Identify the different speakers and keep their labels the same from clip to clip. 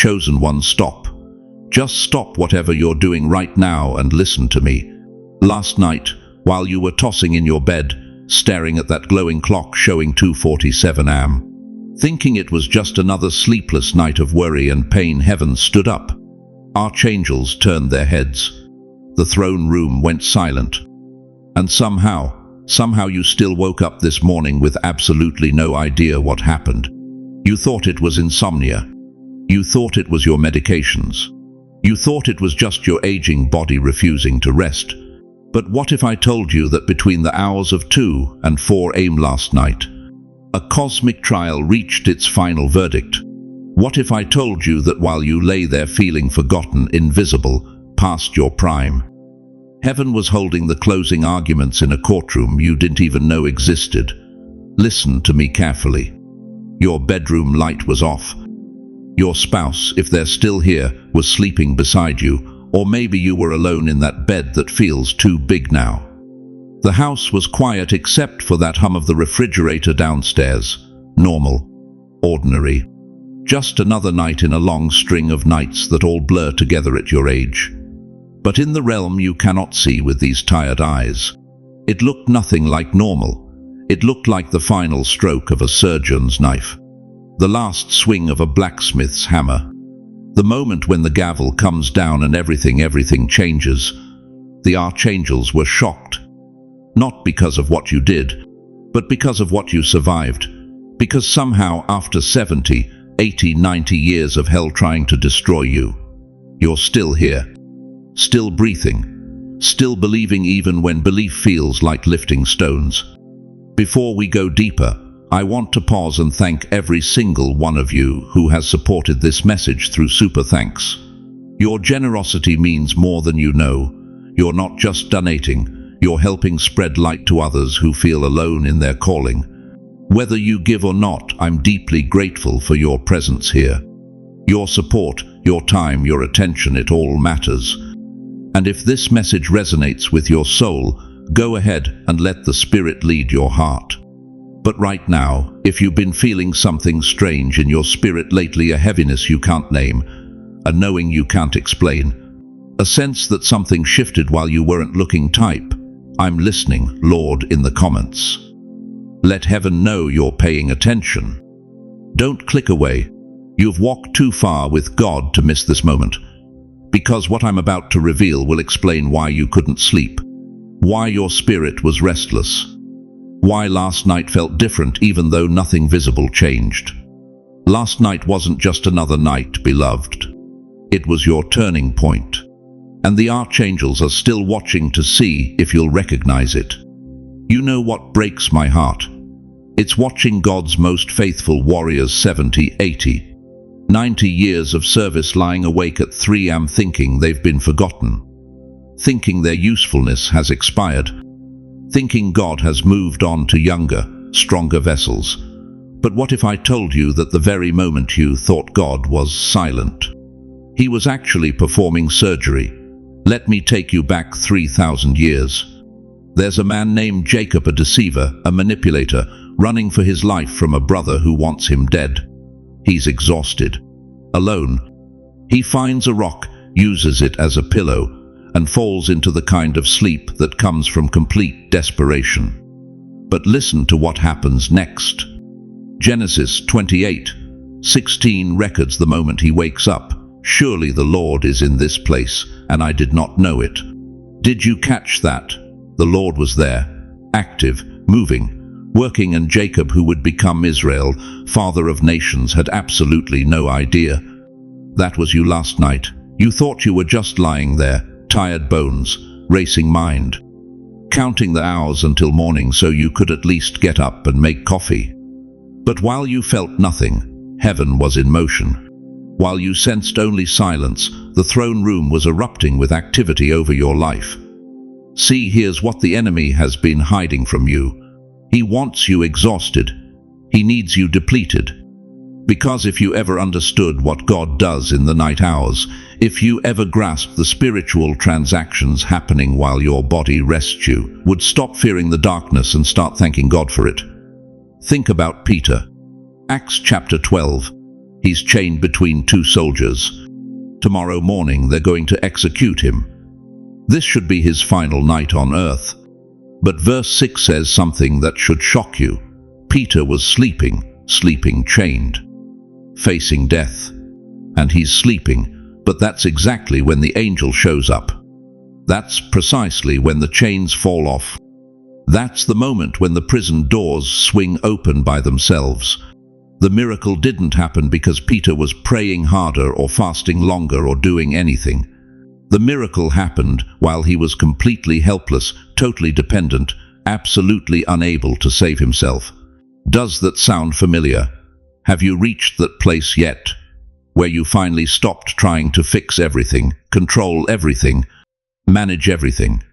Speaker 1: chosen one, stop. Just stop whatever you're doing right now and listen to me. Last night, while you were tossing in your bed, staring at that glowing clock showing 2:47 am, thinking it was just another sleepless night of worry and pain, heaven stood up. Archangels turned their heads. The throne room went silent. And somehow you still woke up this morning with absolutely no idea what happened. You thought it was insomnia. You thought it was your medications. You thought it was just your aging body refusing to rest. But what if I told you that between the hours of 2 and 4 am last night, a cosmic trial reached its final verdict? What if I told you that while you lay there feeling forgotten, invisible, past your prime, heaven was holding the closing arguments in a courtroom you didn't even know existed? Listen to me carefully. Your bedroom light was off. Your spouse, if they're still here, was sleeping beside you, or maybe you were alone in that bed that feels too big now. The house was quiet except for that hum of the refrigerator downstairs. Normal. Ordinary. Just another night in a long string of nights that all blur together at your age. But in the realm you cannot see with these tired eyes, it looked nothing like normal. It looked like the final stroke of a surgeon's knife, the last swing of a blacksmith's hammer, the moment when the gavel comes down and everything changes. The archangels were shocked, not because of what you did, but because of what you survived. Because somehow, after 70, 80, 90 years of hell trying to destroy you, you're still here, still breathing, still believing even when belief feels like lifting stones. Before we go deeper, I want to pause and thank every single one of you who has supported this message through super thanks. Your generosity means more than you know. You're not just donating, you're helping spread light to others who feel alone in their calling. Whether you give or not, I'm deeply grateful for your presence here. Your support, your time, your attention, it all matters. And if this message resonates with your soul, go ahead and let the Spirit lead your heart. But right now, if you've been feeling something strange in your spirit lately, a heaviness you can't name, a knowing you can't explain, a sense that something shifted while you weren't looking, type, "I'm listening, Lord," in the comments. Let heaven know you're paying attention. Don't click away. You've walked too far with God to miss this moment. Because what I'm about to reveal will explain why you couldn't sleep, why your spirit was restless, why last night felt different even though nothing visible changed. Last night wasn't just another night, beloved. It was your turning point. And the archangels are still watching to see if you'll recognize it. You know what breaks my heart? It's watching God's most faithful warriors, 70, 80, 90 years of service, lying awake at 3 am thinking they've been forgotten, thinking their usefulness has expired, thinking God has moved on to younger, stronger vessels. But what if I told you that the very moment you thought God was silent, He was actually performing surgery? Let me take you back 3,000 years. There's a man named Jacob, a deceiver, a manipulator, running for his life from a brother who wants him dead. He's exhausted, alone. He finds a rock, uses it as a pillow, and falls into the kind of sleep that comes from complete desperation. But listen to what happens next. Genesis 28:16 records the moment he wakes up. "Surely the Lord is in this place, and I did not know it." Did you catch that? The Lord was there, active, moving, working, and Jacob, who would become Israel, father of nations, had absolutely no idea. That was you last night. You thought you were just lying there, tired bones, racing mind, counting the hours until morning so you could at least get up and make coffee. But while you felt nothing, heaven was in motion. While you sensed only silence, the throne room was erupting with activity over your life. See, here's what the enemy has been hiding from you. He wants you exhausted. He needs you depleted. Because if you ever understood what God does in the night hours, if you ever grasped the spiritual transactions happening while your body rests, you would stop fearing the darkness and start thanking God for it. Think about Peter. Acts chapter 12. He's chained between two soldiers. Tomorrow morning they're going to execute him. This should be his final night on earth. But verse 6 says something that should shock you. Peter was sleeping chained, facing death. And he's sleeping, but that's exactly when the angel shows up. That's precisely when the chains fall off. That's the moment when the prison doors swing open by themselves. The miracle didn't happen because Peter was praying harder or fasting longer or doing anything. The miracle happened while he was completely helpless, totally dependent, absolutely unable to save himself. Does that sound familiar? Have you reached that place yet, where you finally stopped trying to fix everything, control everything, manage everything?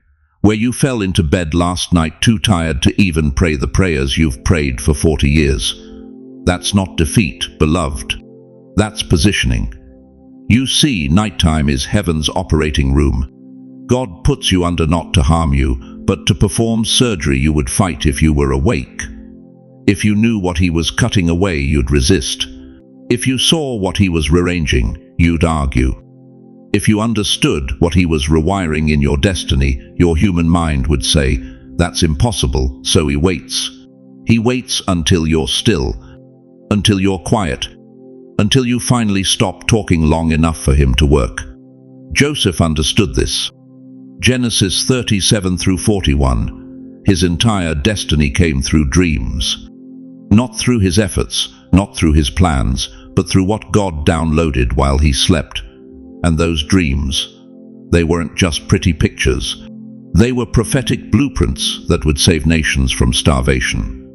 Speaker 1: Where you fell into bed last night too tired to even pray the prayers you've prayed for 40 years? That's not defeat, beloved. That's positioning. You see, nighttime is heaven's operating room. God puts you under not to harm you, but to perform surgery you would fight if you were awake. If you knew what he was cutting away, you'd resist. If you saw what he was rearranging, you'd argue. If you understood what he was rewiring in your destiny, your human mind would say, "That's impossible," so he waits. He waits until you're still, until you're quiet, until you finally stop talking long enough for him to work. Joseph understood this. Genesis 37 through 41. His entire destiny came through dreams. Not through his efforts, not through his plans, but through what God downloaded while he slept. And those dreams, they weren't just pretty pictures. They were prophetic blueprints that would save nations from starvation.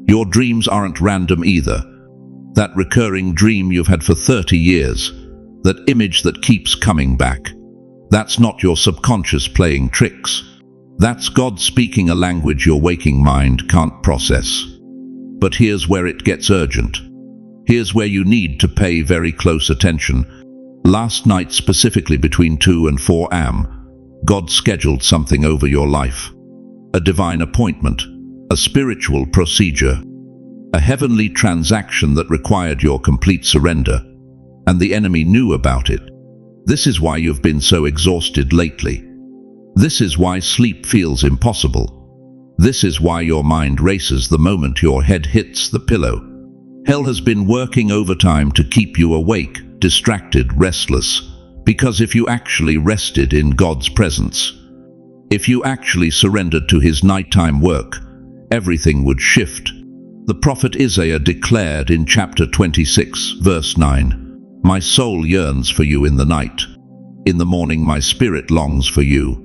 Speaker 1: Your dreams aren't random either. That recurring dream you've had for 30 years, that image that keeps coming back, that's not your subconscious playing tricks. That's God speaking a language your waking mind can't process. But here's where it gets urgent. Here's where you need to pay very close attention. Last night, specifically between 2 and 4 a.m., God scheduled something over your life. A divine appointment, a spiritual procedure, a heavenly transaction that required your complete surrender. And the enemy knew about it. This is why you've been so exhausted lately. This is why sleep feels impossible. This is why your mind races the moment your head hits the pillow. Hell has been working overtime to keep you awake, distracted, restless. Because if you actually rested in God's presence, if you actually surrendered to his nighttime work, everything would shift. The prophet Isaiah declared in chapter 26, verse 9, "My soul yearns for you in the night. In the morning my spirit longs for you."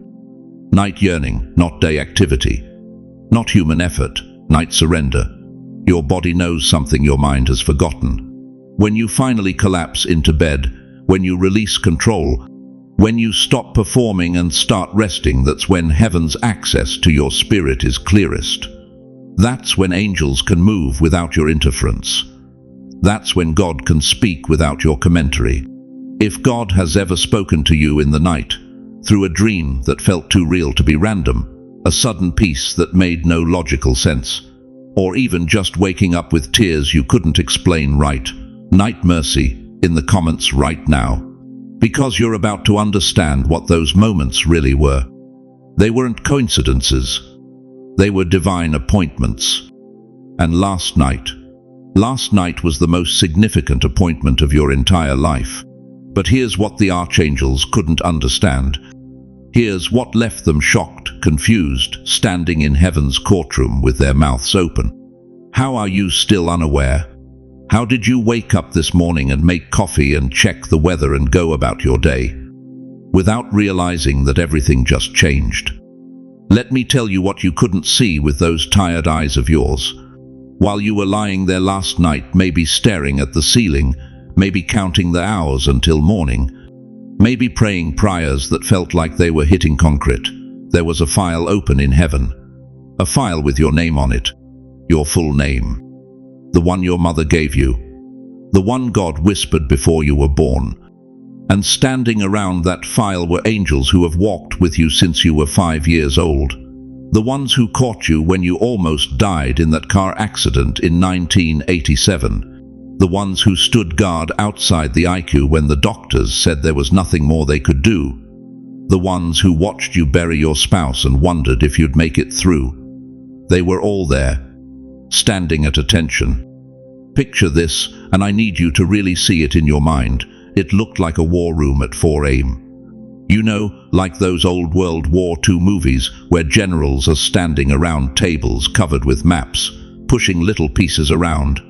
Speaker 1: Night yearning, not day activity. Not human effort, night surrender. Your body knows something your mind has forgotten. When you finally collapse into bed, when you release control, when you stop performing and start resting, that's when heaven's access to your spirit is clearest. That's when angels can move without your interference. That's when God can speak without your commentary. If God has ever spoken to you in the night, through a dream that felt too real to be random, a sudden peace that made no logical sense, or even just waking up with tears you couldn't explain, right? Night mercy in the comments right now, because you're about to understand what those moments really were. They weren't coincidences. They were divine appointments. And last night was the most significant appointment of your entire life. But here's what the Archangels couldn't understand. Here's what left them shocked, confused, standing in heaven's courtroom with their mouths open. How are you still unaware? How did you wake up this morning and make coffee and check the weather and go about your day, without realizing that everything just changed? Let me tell you what you couldn't see with those tired eyes of yours. While you were lying there last night, maybe staring at the ceiling, maybe counting the hours until morning, maybe praying prayers that felt like they were hitting concrete, there was a file open in heaven. A file with your name on it. Your full name. The one your mother gave you. The one God whispered before you were born. And standing around that file were angels who have walked with you since you were 5 years old. The ones who caught you when you almost died in that car accident in 1987. The ones who stood guard outside the IQ when the doctors said there was nothing more they could do. The ones who watched you bury your spouse and wondered if you'd make it through. They were all there, standing at attention. Picture this, and I need you to really see it in your mind. It looked like a war room at 4 a.m. You know, like those old World War II movies where generals are standing around tables covered with maps, pushing little pieces around,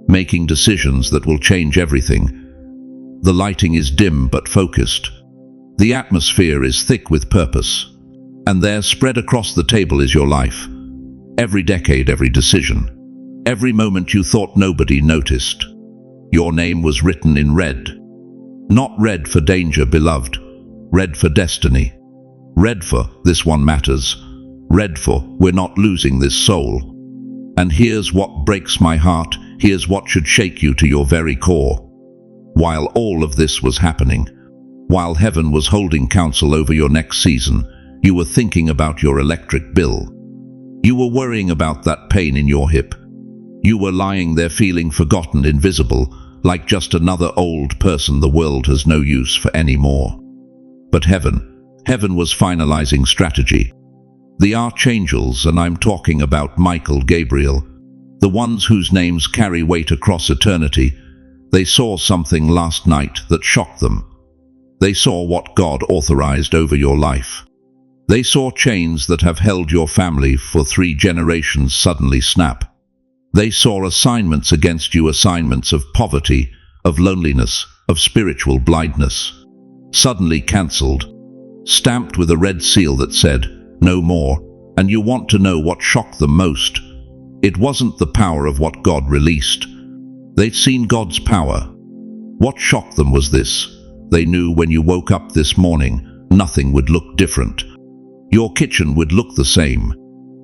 Speaker 1: making decisions that will change everything. The lighting is dim but focused. The atmosphere is thick with purpose. And there, spread across the table, is your life. Every decade, every decision. Every moment you thought nobody noticed. Your name was written in red. Not red for danger, beloved. Red for destiny. Red for this one matters. Red for we're not losing this soul. And here's what breaks my heart. Here's what should shake you to your very core. While all of this was happening, while heaven was holding counsel over your next season, you were thinking about your electric bill. You were worrying about that pain in your hip. You were lying there feeling forgotten, invisible, like just another old person the world has no use for anymore. But heaven was finalizing strategy. The Archangels, and I'm talking about Michael, Gabriel, the ones whose names carry weight across eternity, they saw something last night that shocked them. They saw what God authorized over your life. They saw chains that have held your family for 3 generations suddenly snap. They saw assignments against you, assignments of poverty, of loneliness, of spiritual blindness, suddenly cancelled, stamped with a red seal that said, "No more." And you want to know what shocked them most? It wasn't the power of what God released. They'd seen God's power. What shocked them was this. They knew when you woke up this morning, nothing would look different. Your kitchen would look the same.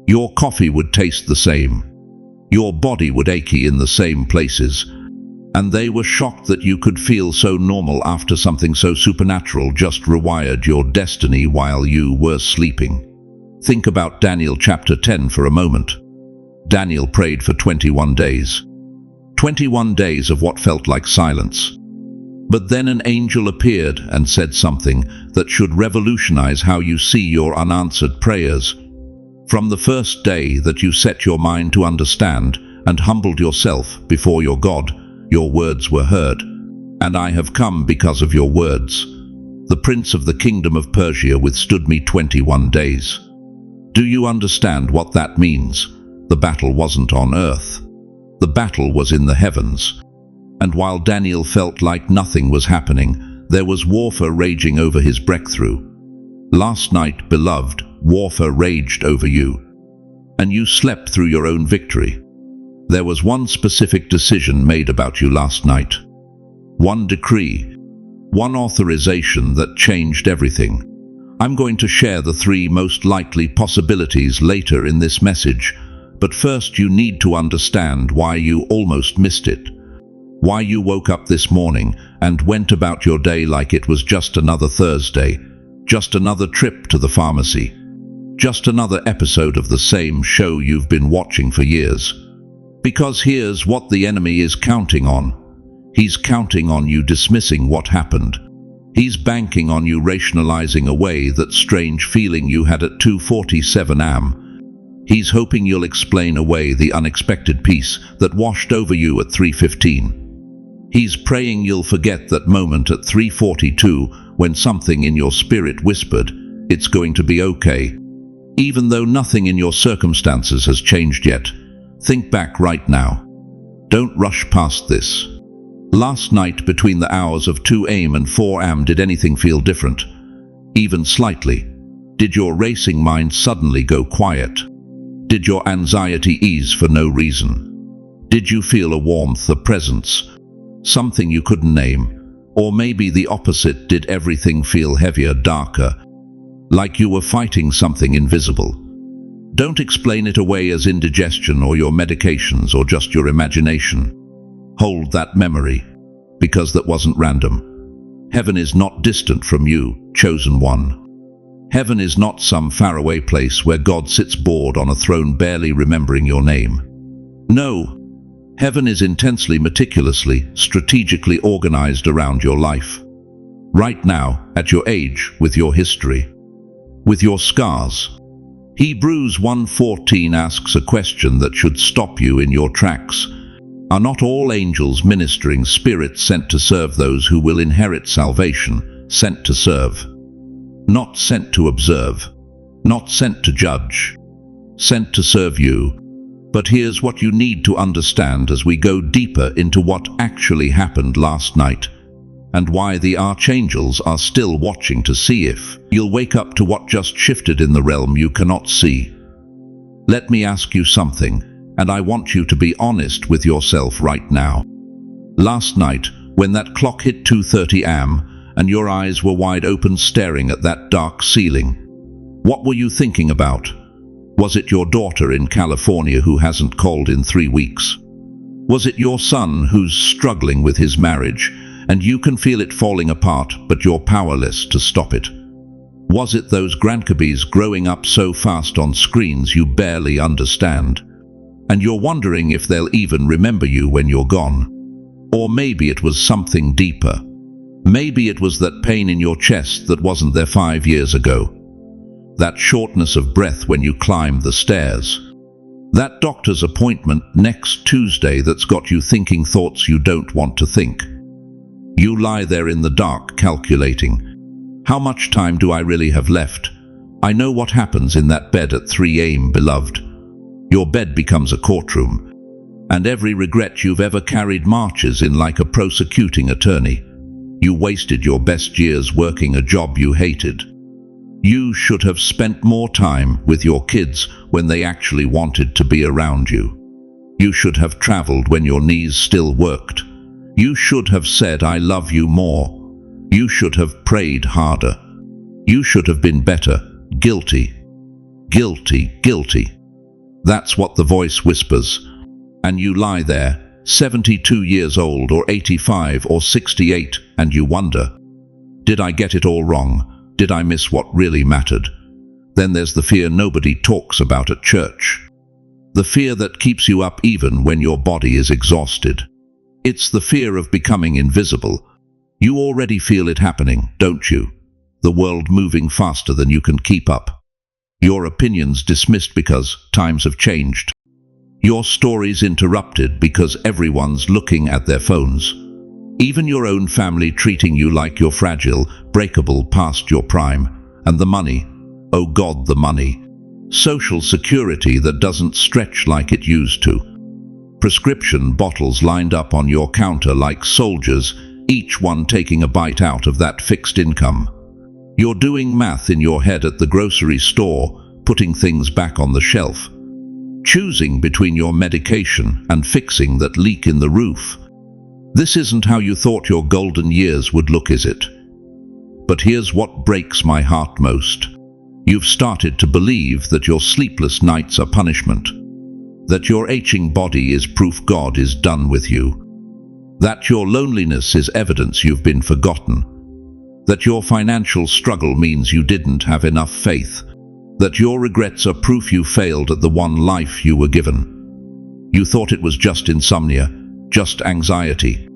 Speaker 1: Your coffee would taste the same. Your body would ache in the same places. And they were shocked that you could feel so normal after something so supernatural just rewired your destiny while you were sleeping. Think about Daniel chapter 10 for a moment. Daniel prayed for 21 days. 21 days of what felt like silence. But then an angel appeared and said something that should revolutionize how you see your unanswered prayers. From the first day that you set your mind to understand and humbled yourself before your God, your words were heard. And I have come because of your words. The prince of the kingdom of Persia withstood me 21 days. Do you understand what that means? The battle wasn't on earth. The battle was in the heavens. And while Daniel felt like nothing was happening, there was warfare raging over his breakthrough. Last night, beloved, warfare raged over you. And you slept through your own victory. There was one specific decision made about you last night. One decree. One authorization that changed everything. I'm going to share the 3 most likely possibilities later in this message. But first you need to understand why you almost missed it. Why you woke up this morning and went about your day like it was just another Thursday, just another trip to the pharmacy, just another episode of the same show you've been watching for years. Because here's what the enemy is counting on. He's counting on you dismissing what happened. He's banking on you rationalizing away that strange feeling you had at 2:47 a.m. He's hoping you'll explain away the unexpected peace that washed over you at 3:15. He's praying you'll forget that moment at 3:42 when something in your spirit whispered, "It's going to be okay." Even though nothing in your circumstances has changed yet, think back right now. Don't rush past this. Last night between the hours of 2 a.m. and 4 a.m. did anything feel different? Even slightly? Did your racing mind suddenly go quiet? Did your anxiety ease for no reason? Did you feel a warmth, a presence? Something you couldn't name? Or maybe the opposite, did everything feel heavier, darker? Like you were fighting something invisible? Don't explain it away as indigestion or your medications or just your imagination. Hold that memory, because that wasn't random. Heaven is not distant from you, chosen one. Heaven is not some faraway place where God sits bored on a throne barely remembering your name. No, Heaven is intensely, meticulously, strategically organized around your life. Right now, at your age, with your history, with your scars. Hebrews 1:14 asks a question that should stop you in your tracks. Are not all angels ministering spirits sent to serve those who will inherit salvation, sent to serve? Not sent to observe, not sent to judge, sent to serve you. But here's what you need to understand as we go deeper into what actually happened last night, and why the Archangels are still watching to see if you'll wake up to what just shifted in the realm you cannot see. Let me ask you something, and I want you to be honest with yourself right now. Last night, when that clock hit 2:30 a.m., and your eyes were wide open staring at that dark ceiling, what were you thinking about? Was it your daughter in California who hasn't called in 3 weeks? Was it your son who's struggling with his marriage, and you can feel it falling apart, but you're powerless to stop it? Was it those grandbabies growing up so fast on screens you barely understand, and you're wondering if they'll even remember you when you're gone? Or maybe it was something deeper. Maybe it was that pain in your chest that wasn't there 5 years ago. That shortness of breath when you climb the stairs. That doctor's appointment next Tuesday that's got you thinking thoughts you don't want to think. You lie there in the dark calculating, how much time do I really have left? I know what happens in that bed at 3 a.m., beloved. Your bed becomes a courtroom, and every regret you've ever carried marches in like a prosecuting attorney. You wasted your best years working a job you hated. You should have spent more time with your kids when they actually wanted to be around you. You should have traveled when your knees still worked. You should have said, "I love you" more. You should have prayed harder. You should have been better. Guilty. Guilty. Guilty. That's what the voice whispers. And you lie there, 72 years old or 85 or 68, and you wonder, did I get it all wrong? Did I miss what really mattered? Then there's the fear nobody talks about at church. The fear that keeps you up even when your body is exhausted. It's the fear of becoming invisible. You already feel it happening, don't you? The world moving faster than you can keep up. Your opinions dismissed because times have changed. Your stories interrupted because everyone's looking at their phones. Even your own family treating you like you're fragile, breakable past your prime. And the money, oh God, the money. Social security that doesn't stretch like it used to. Prescription bottles lined up on your counter like soldiers, each one taking a bite out of that fixed income. You're doing math in your head at the grocery store, putting things back on the shelf. Choosing between your medication and fixing that leak in the roof. This isn't how you thought your golden years would look, is it? But here's what breaks my heart most. You've started to believe that your sleepless nights are punishment. That your aching body is proof God is done with you. That your loneliness is evidence you've been forgotten. That your financial struggle means you didn't have enough faith. That your regrets are proof you failed at the one life you were given. You thought it was just insomnia, just anxiety,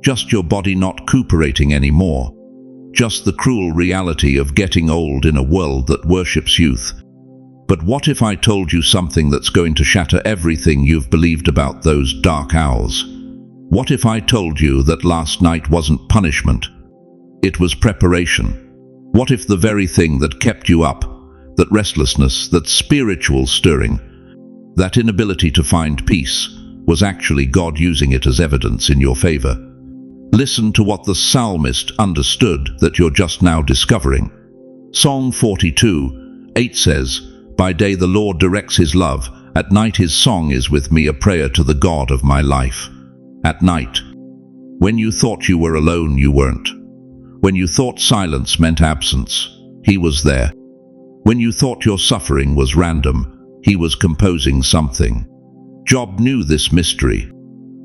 Speaker 1: just your body not cooperating anymore, just the cruel reality of getting old in a world that worships youth. But what if I told you something that's going to shatter everything you've believed about those dark hours? What if I told you that last night wasn't punishment? It was preparation. What if the very thing that kept you up, that restlessness, that spiritual stirring, that inability to find peace, was actually God using it as evidence in your favor? Listen to what the psalmist understood that you're just now discovering. Psalm 42:8 says, "By day the Lord directs his love, at night his song is with me, a prayer to the God of my life." At night. When you thought you were alone, you weren't. When you thought silence meant absence, he was there. When you thought your suffering was random, he was composing something. Job knew this mystery.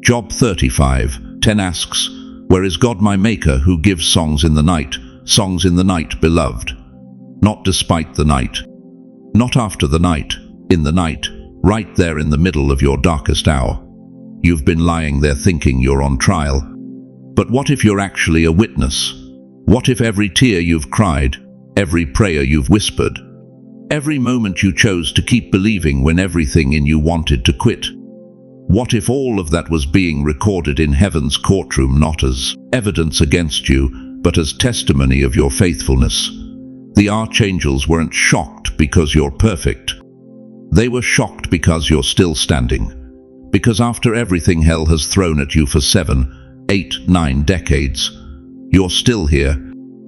Speaker 1: Job 35:10 asks, "Where is God my maker, who gives songs in the night, beloved?" Not despite the night. Not after the night, in the night, right there in the middle of your darkest hour. You've been lying there thinking you're on trial. But what if you're actually a witness? What if every tear you've cried, every prayer you've whispered, every moment you chose to keep believing when everything in you wanted to quit? What if all of that was being recorded in heaven's courtroom, not as evidence against you, but as testimony of your faithfulness? The archangels weren't shocked because you're perfect. They were shocked because you're still standing. Because after everything hell has thrown at you for 7, 8, 9 decades, you're still here,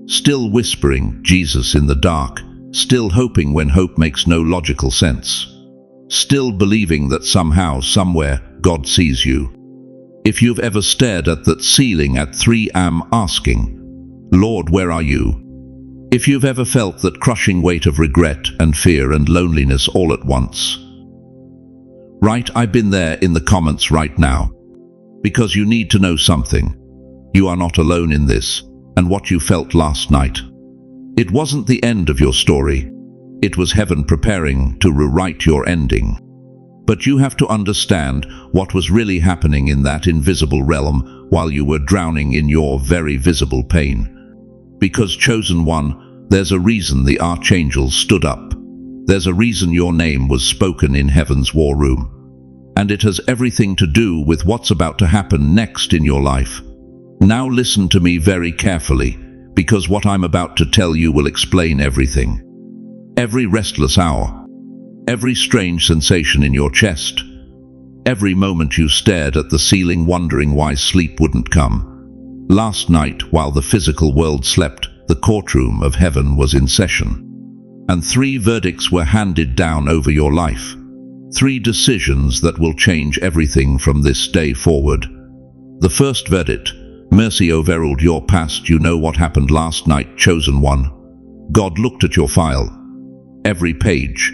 Speaker 1: still whispering Jesus in the dark, still hoping when hope makes no logical sense, still believing that somehow, somewhere, God sees you. If you've ever stared at that ceiling at 3 a.m. asking, Lord, where are you? If you've ever felt that crushing weight of regret and fear and loneliness all at once. Right, I've been there in the comments right now. Because you need to know something. You are not alone in this, and what you felt last night. It wasn't the end of your story. It was heaven preparing to rewrite your ending. But you have to understand what was really happening in that invisible realm while you were drowning in your very visible pain. Because, chosen one, there's a reason the archangels stood up. There's a reason your name was spoken in heaven's war room. And it has everything to do with what's about to happen next in your life. Now listen to me very carefully, because what I'm about to tell you will explain everything. Every restless hour, every strange sensation in your chest, every moment you stared at the ceiling wondering why sleep wouldn't come. Last night, while the physical world slept, the courtroom of heaven was in session. And 3 verdicts were handed down over your life. 3 decisions that will change everything from this day forward. The first verdict: mercy overruled your past. You know what happened last night, chosen one. God looked at your file. Every page.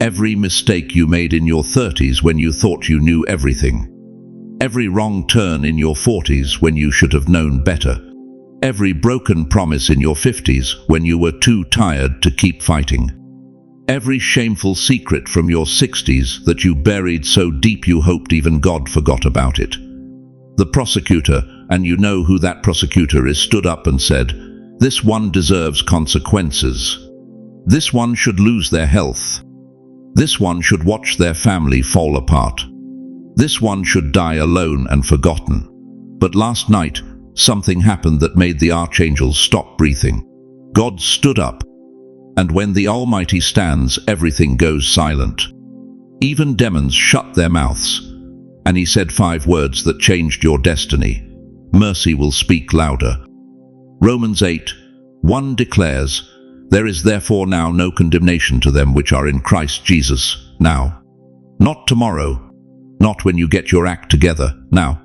Speaker 1: Every mistake you made in your 30s when you thought you knew everything. Every wrong turn in your 40s when you should have known better. Every broken promise in your 50s when you were too tired to keep fighting. Every shameful secret from your 60s that you buried so deep you hoped even God forgot about it. The prosecutor, and you know who that prosecutor is, stood up and said, "This one deserves consequences. This one should lose their health. This one should watch their family fall apart. This one should die alone and forgotten." But last night, something happened that made the archangels stop breathing. God stood up. And when the Almighty stands, everything goes silent. Even demons shut their mouths. And he said 5 words that changed your destiny. Mercy will speak louder. Romans 8:1 declares, "There is therefore now no condemnation to them which are in Christ Jesus, now." Not tomorrow. Not when you get your act together, now.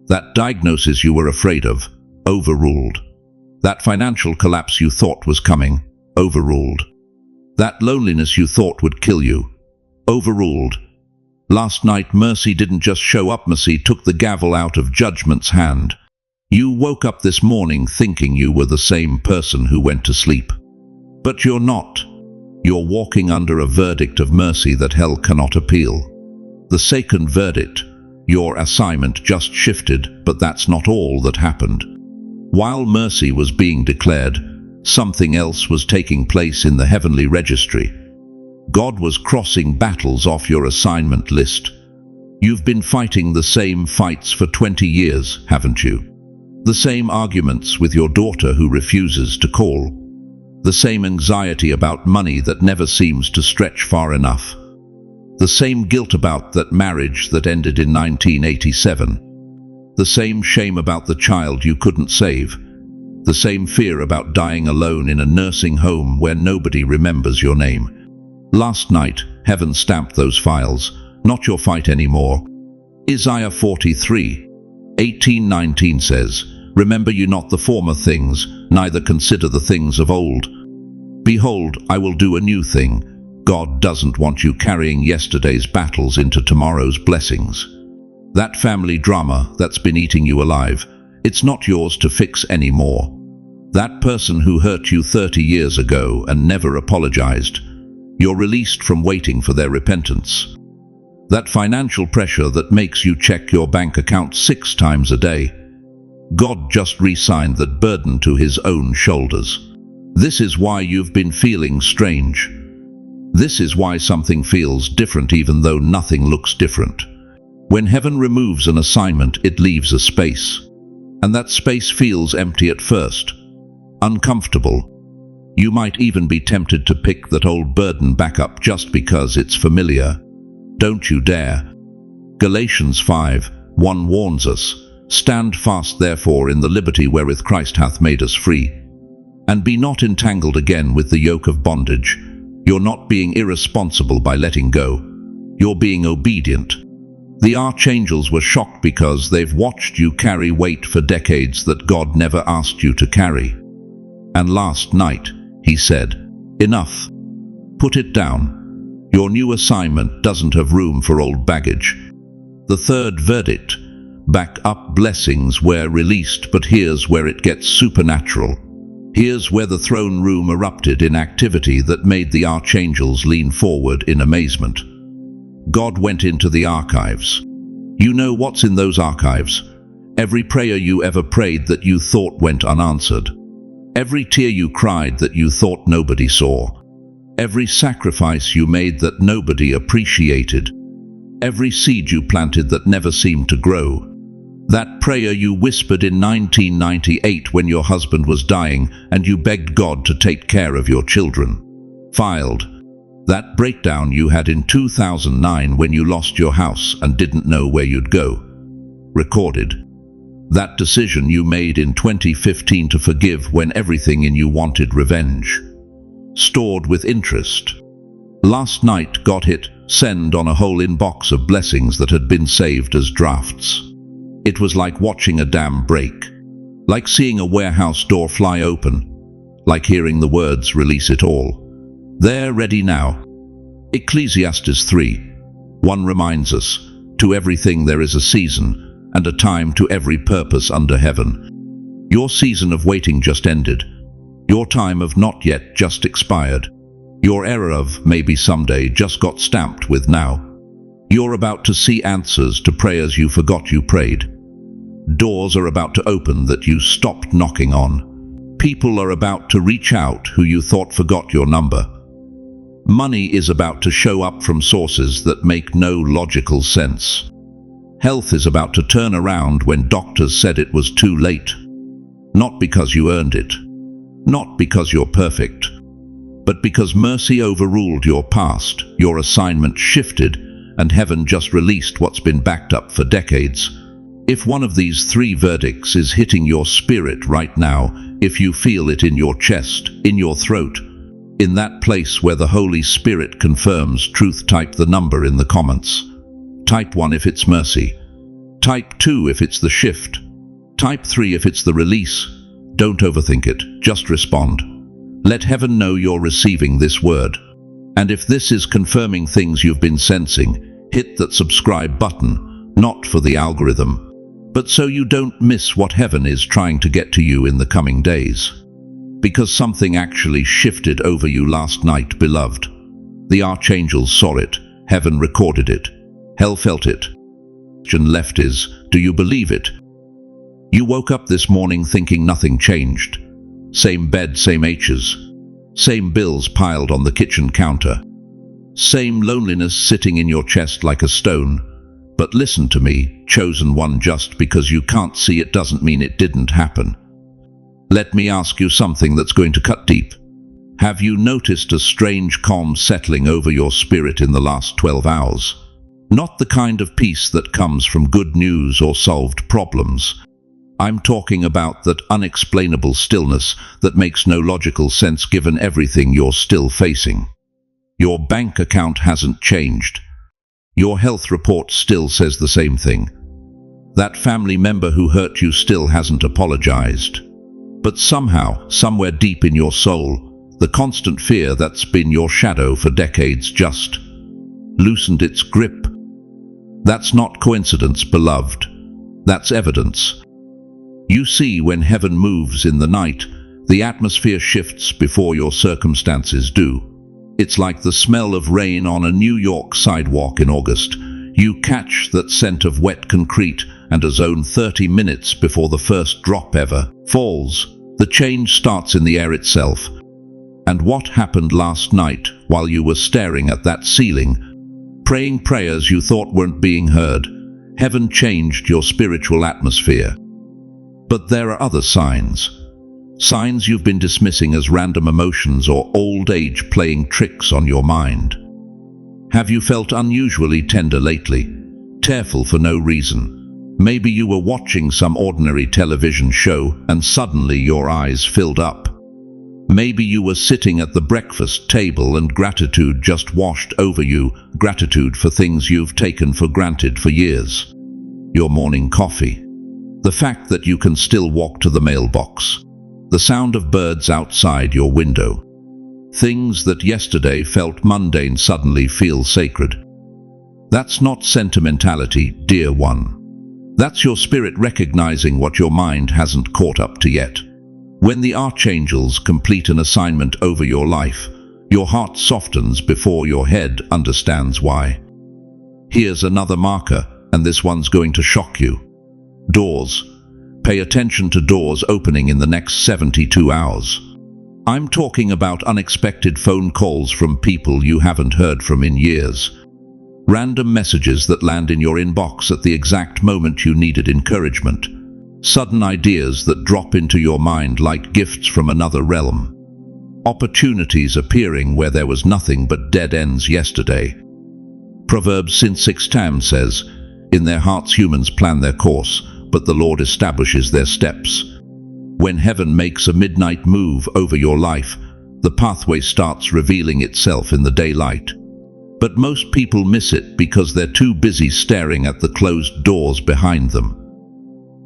Speaker 1: That diagnosis you were afraid of, overruled. That financial collapse you thought was coming, overruled. That loneliness you thought would kill you, overruled. Last night, mercy didn't just show up, mercy took the gavel out of judgment's hand. You woke up this morning thinking you were the same person who went to sleep. But you're not. You're walking under a verdict of mercy that hell cannot appeal. The second verdict: your assignment just shifted, but that's not all that happened. While mercy was being declared, something else was taking place in the heavenly registry. God was crossing battles off your assignment list. You've been fighting the same fights for 20 years, haven't you? The same arguments with your daughter who refuses to call. The same anxiety about money that never seems to stretch far enough. The same guilt about that marriage that ended in 1987. The same shame about the child you couldn't save. The same fear about dying alone in a nursing home where nobody remembers your name. Last night, heaven stamped those files, not your fight anymore. Isaiah 43:18-19 says, "Remember you not the former things, neither consider the things of old. Behold, I will do a new thing." God doesn't want you carrying yesterday's battles into tomorrow's blessings. That family drama that's been eating you alive, it's not yours to fix anymore. That person who hurt you 30 years ago and never apologized, you're released from waiting for their repentance. That financial pressure that makes you check your bank account 6 times a day. God just re-signed that burden to his own shoulders. This is why you've been feeling strange. This is why something feels different even though nothing looks different. When heaven removes an assignment, it leaves a space. And that space feels empty at first. Uncomfortable. You might even be tempted to pick that old burden back up just because it's familiar. Don't you dare. Galatians 5:1 warns us, "Stand fast therefore in the liberty wherewith Christ hath made us free. And be not entangled again with the yoke of bondage." You're not being irresponsible by letting go. You're being obedient. The archangels were shocked because they've watched you carry weight for decades that God never asked you to carry. And last night, he said, "Enough. Put it down. Your new assignment doesn't have room for old baggage." The third verdict: back up blessings were released, but here's where it gets supernatural. Here's where the throne room erupted in activity that made the archangels lean forward in amazement. God went into the archives. You know what's in those archives? Every prayer you ever prayed that you thought went unanswered. Every tear you cried that you thought nobody saw. Every sacrifice you made that nobody appreciated. Every seed you planted that never seemed to grow. That prayer you whispered in 1998 when your husband was dying and you begged God to take care of your children. Filed. That breakdown you had in 2009 when you lost your house and didn't know where you'd go. Recorded. That decision you made in 2015 to forgive when everything in you wanted revenge. Stored with interest. Last night God hit send on a whole inbox of blessings that had been saved as drafts. It was like watching a dam break, like seeing a warehouse door fly open, like hearing the words "release it all." They're ready now. Ecclesiastes 3:1 reminds us, "To everything there is a season, and a time to every purpose under heaven." Your season of waiting just ended. Your time of not yet just expired. Your era of maybe someday just got stamped with now. You're about to see answers to prayers you forgot you prayed. Doors are about to open that you stopped knocking on. People are about to reach out who you thought forgot your number. Money is about to show up from sources that make no logical sense. Health is about to turn around when doctors said it was too late. Not because you earned it. Not because you're perfect. But because mercy overruled your past, your assignment shifted, and heaven just released what's been backed up for decades. If one of these 3 verdicts is hitting your spirit right now, if you feel it in your chest, in your throat, in that place where the Holy Spirit confirms truth, type the number in the comments. Type 1 if it's mercy. Type 2 if it's the shift. Type 3 if it's the release. Don't overthink it, just respond. Let heaven know you're receiving this word. And if this is confirming things you've been sensing, hit that subscribe button, not for the algorithm, but so you don't miss what heaven is trying to get to you in the coming days. Because something actually shifted over you last night, beloved. The archangels saw it, heaven recorded it, hell felt it. And left is, do you believe it? You woke up this morning thinking nothing changed. Same bed, same H's. Same bills piled on the kitchen counter. Same loneliness sitting in your chest like a stone. But listen to me, chosen one, just because you can't see it doesn't mean it didn't happen. Let me ask you something that's going to cut deep. Have you noticed a strange calm settling over your spirit in the last 12 hours? Not the kind of peace that comes from good news or solved problems. I'm talking about that unexplainable stillness that makes no logical sense given everything you're still facing. Your bank account hasn't changed. Your health report still says the same thing. That family member who hurt you still hasn't apologized. But somehow, somewhere deep in your soul, the constant fear that's been your shadow for decades just loosened its grip. That's not coincidence, beloved. That's evidence. You see, when heaven moves in the night, the atmosphere shifts before your circumstances do. It's like the smell of rain on a New York sidewalk in August. You catch that scent of wet concrete, and a zone 30 minutes before the first drop ever falls. The change starts in the air itself. And what happened last night while you were staring at that ceiling, praying prayers you thought weren't being heard? Heaven changed your spiritual atmosphere. But there are other signs. Signs you've been dismissing as random emotions or old age playing tricks on your mind. Have you felt unusually tender lately? Tearful for no reason. Maybe you were watching some ordinary television show and suddenly your eyes filled up. Maybe you were sitting at the breakfast table and gratitude just washed over you, gratitude for things you've taken for granted for years. Your morning coffee. The fact that you can still walk to the mailbox. The sound of birds outside your window. Things that yesterday felt mundane suddenly feel sacred. That's not sentimentality, dear one. That's your spirit recognizing what your mind hasn't caught up to yet. When the Archangels complete an assignment over your life, your heart softens before your head understands why. Here's another marker, and this one's going to shock you. Doors. Pay attention to doors opening in the next 72 hours. I'm talking about unexpected phone calls from people you haven't heard from in years. Random messages that land in your inbox at the exact moment you needed encouragement. Sudden ideas that drop into your mind like gifts from another realm. Opportunities appearing where there was nothing but dead ends yesterday. Proverbs 6:10 says, "In their hearts humans plan their course, but the Lord establishes their steps." When heaven makes a midnight move over your life, the pathway starts revealing itself in the daylight. But most people miss it because they're too busy staring at the closed doors behind them.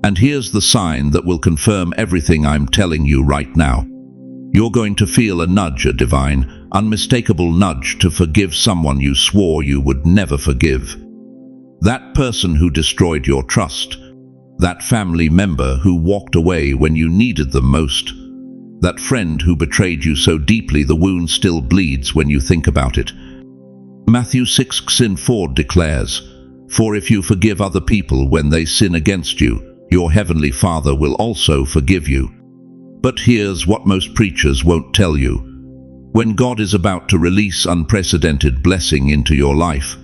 Speaker 1: And here's the sign that will confirm everything I'm telling you right now. You're going to feel a nudge, a divine, unmistakable nudge to forgive someone you swore you would never forgive. That person who destroyed your trust. That family member who walked away when you needed them most. That friend who betrayed you so deeply the wound still bleeds when you think about it. Matthew 6:4 declares, "For if you forgive other people when they sin against you, your heavenly Father will also forgive you." But here's what most preachers won't tell you. When God is about to release unprecedented blessing into your life,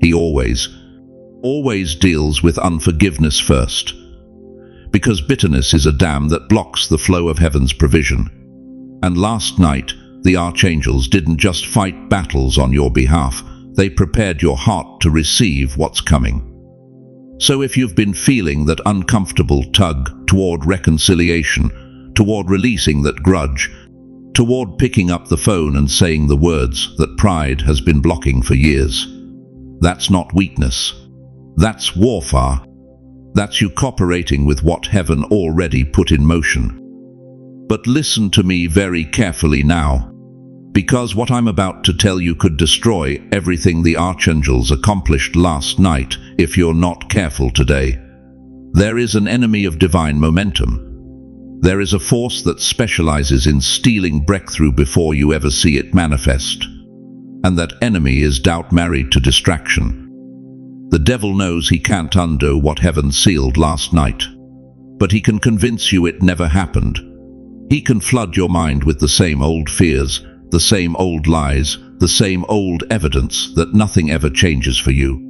Speaker 1: He always deals with unforgiveness first. Because bitterness is a dam that blocks the flow of heaven's provision. And last night, the Archangels didn't just fight battles on your behalf, they prepared your heart to receive what's coming. So if you've been feeling that uncomfortable tug toward reconciliation, toward releasing that grudge, toward picking up the phone and saying the words that pride has been blocking for years, that's not weakness. That's warfare. That's you cooperating with what heaven already put in motion. But listen to me very carefully now, because what I'm about to tell you could destroy everything the Archangels accomplished last night if you're not careful today. There is an enemy of divine momentum. There is a force that specializes in stealing breakthrough before you ever see it manifest. And that enemy is doubt married to distraction. The devil knows he can't undo what heaven sealed last night. But he can convince you it never happened. He can flood your mind with the same old fears, the same old lies, the same old evidence that nothing ever changes for you.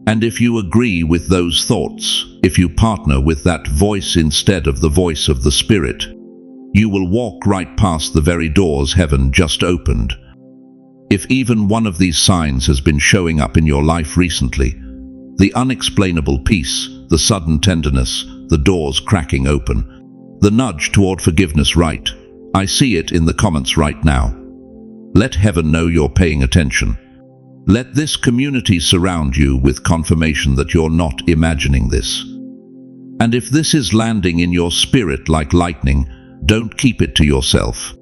Speaker 1: And if you agree with those thoughts, if you partner with that voice instead of the voice of the Spirit, you will walk right past the very doors heaven just opened. If even one of these signs has been showing up in your life recently, the unexplainable peace, the sudden tenderness, the doors cracking open, the nudge toward forgiveness, right? I see it in the comments right now. Let heaven know you're paying attention. Let this community surround you with confirmation that you're not imagining this. And if this is landing in your spirit like lightning, don't keep it to yourself.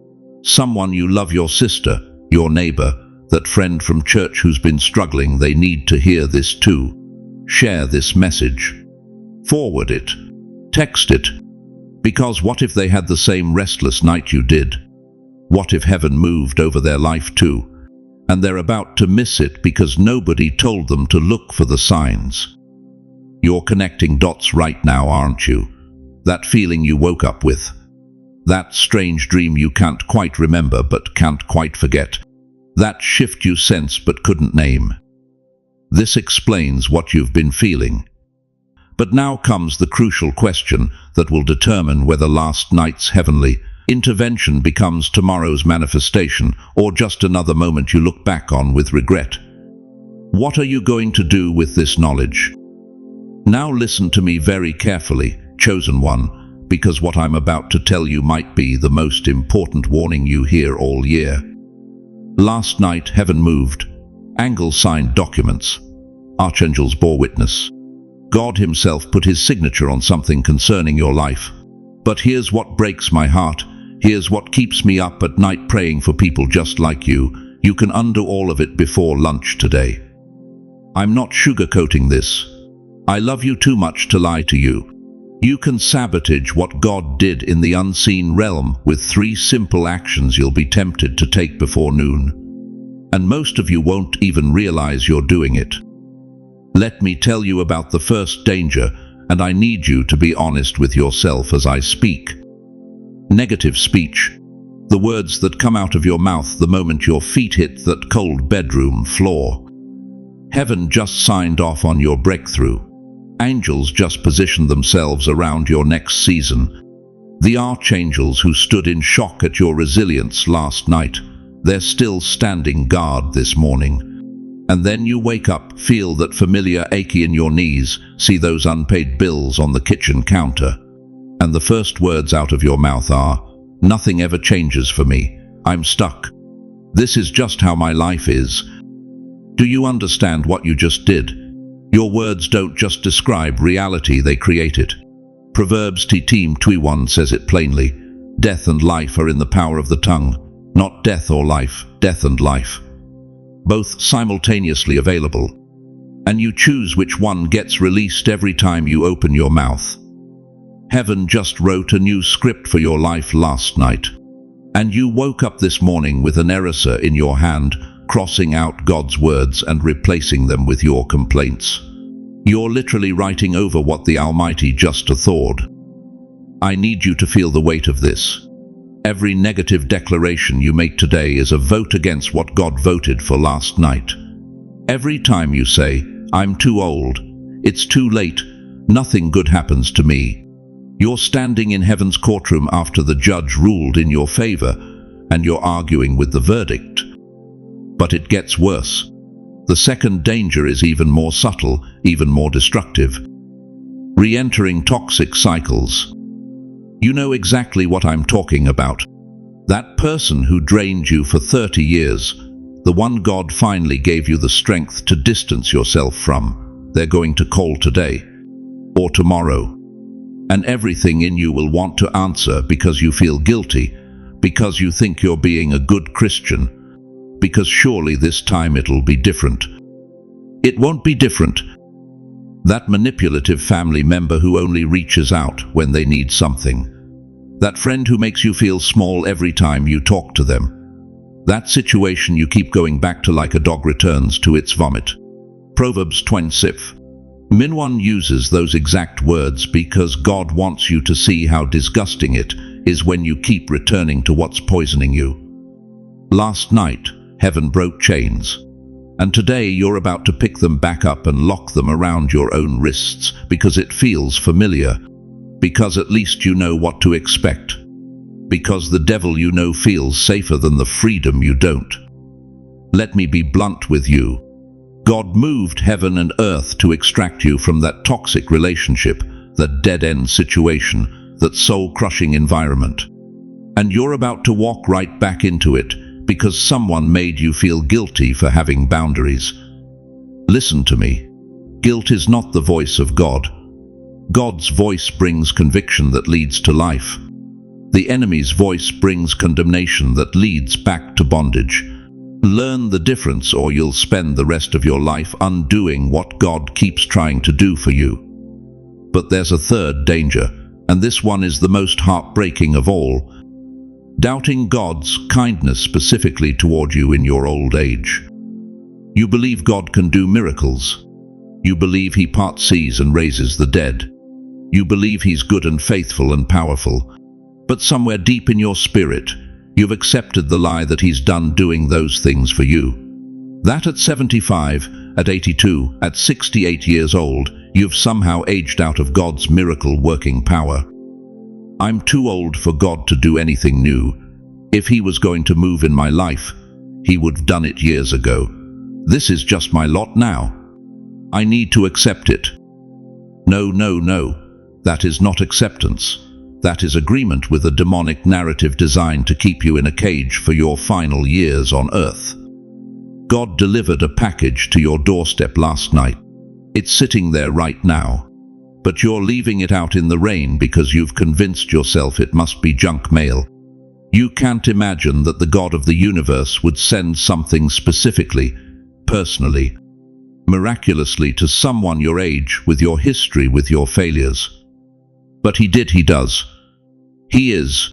Speaker 1: Someone you love, your sister, your neighbor, that friend from church who's been struggling, they need to hear this too. Share this message. Forward it. Text it. Because what if they had the same restless night you did? What if heaven moved over their life too? and they're about to miss it because nobody told them to look for the signs. You're connecting dots right now, aren't you? That feeling you woke up with. That strange dream you can't quite remember but can't quite forget. That shift you sensed but couldn't name. This explains what you've been feeling. But now comes the crucial question that will determine whether last night's heavenly intervention becomes tomorrow's manifestation or just another moment you look back on with regret. What are you going to do with this knowledge? Now listen to me very carefully, chosen one, because what I'm about to tell you might be the most important warning you hear all year. Last night heaven moved. Angels signed documents. Archangels bore witness. God himself put his signature on something concerning your life. But here's what breaks my heart. Here's what keeps me up at night praying for people just like you. You can undo all of it before lunch today. I'm not sugarcoating this. I love you too much to lie to you. You can sabotage what God did in the unseen realm with 3 simple actions you'll be tempted to take before noon. And most of you won't even realize you're doing it. Let me tell you about the first danger, and I need you to be honest with yourself as I speak. Negative speech. The words that come out of your mouth the moment your feet hit that cold bedroom floor. Heaven just signed off on your breakthrough. Angels just positioned themselves around your next season. The archangels who stood in shock at your resilience last night, they're still standing guard this morning. And then you wake up, feel that familiar achy in your knees, see those unpaid bills on the kitchen counter. And the first words out of your mouth are, "Nothing ever changes for me. I'm stuck. This is just how my life is." Do you understand what you just did? Your words don't just describe reality, they create it. Proverbs 18:21 says it plainly. Death and life are in the power of the tongue. Not death or life, death and life. Both simultaneously available. And you choose which one gets released every time you open your mouth. Heaven just wrote a new script for your life last night. And you woke up this morning with an eraser in your hand, crossing out God's words and replacing them with your complaints. You're literally writing over what the Almighty just authored. I need you to feel the weight of this. Every negative declaration you make today is a vote against what God voted for last night. Every time you say, "I'm too old, it's too late, nothing good happens to me," you're standing in heaven's courtroom after the judge ruled in your favor, and you're arguing with the verdict. But it gets worse. The second danger is even more subtle, even more destructive. Re-entering toxic cycles. You know exactly what I'm talking about. That person who drained you for 30 years, the one God finally gave you the strength to distance yourself from, they're going to call today, or tomorrow. And everything in you will want to answer because you feel guilty, because you think you're being a good Christian, because surely this time it'll be different. It won't be different. That manipulative family member who only reaches out when they need something. That friend who makes you feel small every time you talk to them. That situation you keep going back to like a dog returns to its vomit. Proverbs 20. Minwan uses those exact words because God wants you to see how disgusting it is when you keep returning to what's poisoning you. Last night, heaven broke chains. And today you're about to pick them back up and lock them around your own wrists because it feels familiar. Because at least you know what to expect. Because the devil you know feels safer than the freedom you don't. Let me be blunt with you. God moved heaven and earth to extract you from that toxic relationship, that dead-end situation, that soul-crushing environment. And you're about to walk right back into it because someone made you feel guilty for having boundaries. Listen to me. Guilt is not the voice of God. God's voice brings conviction that leads to life. The enemy's voice brings condemnation that leads back to bondage. Learn the difference or you'll spend the rest of your life undoing what God keeps trying to do for you. But there's a third danger, and this one is the most heartbreaking of all. doubting God's kindness specifically toward you in your old age. You believe God can do miracles. You believe He parts seas and raises the dead. You believe He's good and faithful and powerful. But somewhere deep in your spirit, you've accepted the lie that He's done doing those things for you. That at 75, at 82, at 68 years old, you've somehow aged out of God's miracle-working power. I'm too old for God to do anything new. If He was going to move in my life, He would have done it years ago. This is just my lot now. I need to accept it. No, no, no. That is not acceptance. That is agreement with a demonic narrative designed to keep you in a cage for your final years on earth. God delivered a package to your doorstep last night. It's sitting there right now. But you're leaving it out in the rain because you've convinced yourself it must be junk mail. You can't imagine that the God of the universe would send something specifically, personally, miraculously to someone your age, with your history, with your failures. But He did, He does. He is.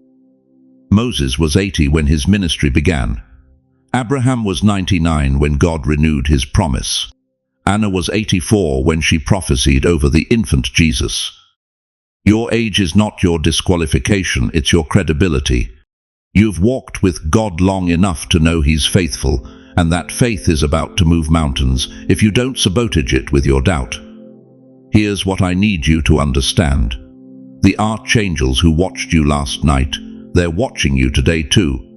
Speaker 1: Moses was 80 when his ministry began. Abraham was 99 when God renewed His promise. Anna was 84 when she prophesied over the infant Jesus. Your age is not your disqualification, it's your credibility. You've walked with God long enough to know He's faithful, and that faith is about to move mountains if you don't sabotage it with your doubt. Here's what I need you to understand. The Archangels who watched you last night, they're watching you today too.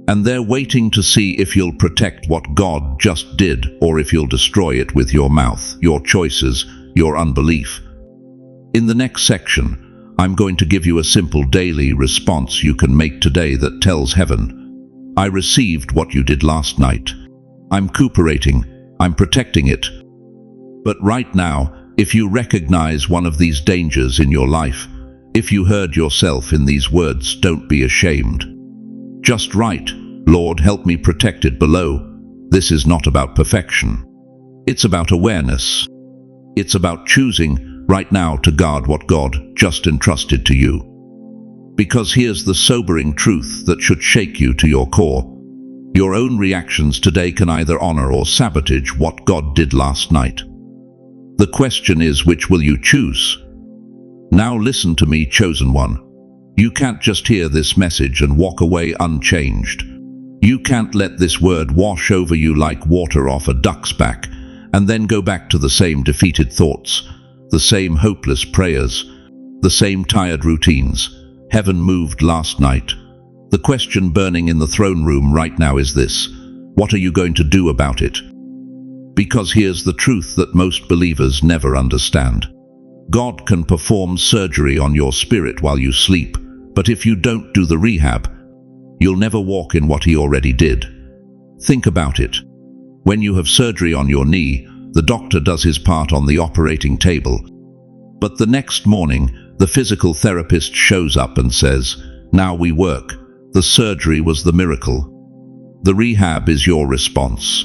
Speaker 1: And they're waiting to see if you'll protect what God just did, or if you'll destroy it with your mouth, your choices, your unbelief. In the next section, I'm going to give you a simple daily response you can make today that tells heaven, I received what you did last night. I'm cooperating. I'm protecting it. But right now, if you recognize one of these dangers in your life, if you heard yourself in these words, don't be ashamed. Just write, Lord, help me protect it below. This is not about perfection. It's about awareness. It's about choosing right now to guard what God just entrusted to you. Because here's the sobering truth that should shake you to your core. Your own reactions today can either honor or sabotage what God did last night. The question is, which will you choose? Now listen to me, chosen one. You can't just hear this message and walk away unchanged. You can't let this word wash over you like water off a duck's back, and then go back to the same defeated thoughts, the same hopeless prayers, the same tired routines. Heaven moved last night. The question burning in the throne room right now is this: what are you going to do about it? Because here's the truth that most believers never understand. God can perform surgery on your spirit while you sleep, but if you don't do the rehab, you'll never walk in what He already did. Think about it. When you have surgery on your knee, the doctor does his part on the operating table. But the next morning, the physical therapist shows up and says, now we work. The surgery was the miracle. The rehab is your response.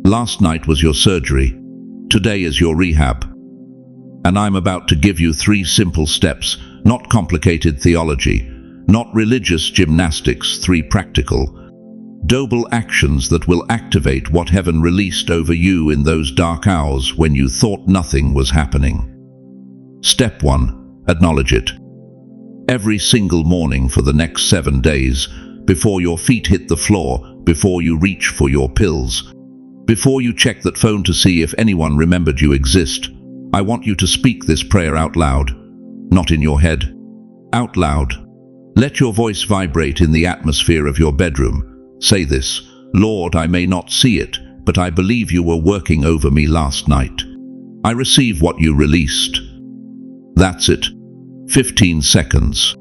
Speaker 1: Last night was your surgery. Today is your rehab. And I'm about to give you 3 simple steps, not complicated theology, not religious gymnastics, 3 practical, doable actions that will activate what heaven released over you in those dark hours when you thought nothing was happening. Step 1. Acknowledge it. Every single morning for the next 7 days, before your feet hit the floor, before you reach for your pills, before you check that phone to see if anyone remembered you exist, I want you to speak this prayer out loud, not in your head, out loud. Let your voice vibrate in the atmosphere of your bedroom. Say this: Lord, I may not see it, but I believe you were working over me last night. I receive what you released. That's it. 15 seconds.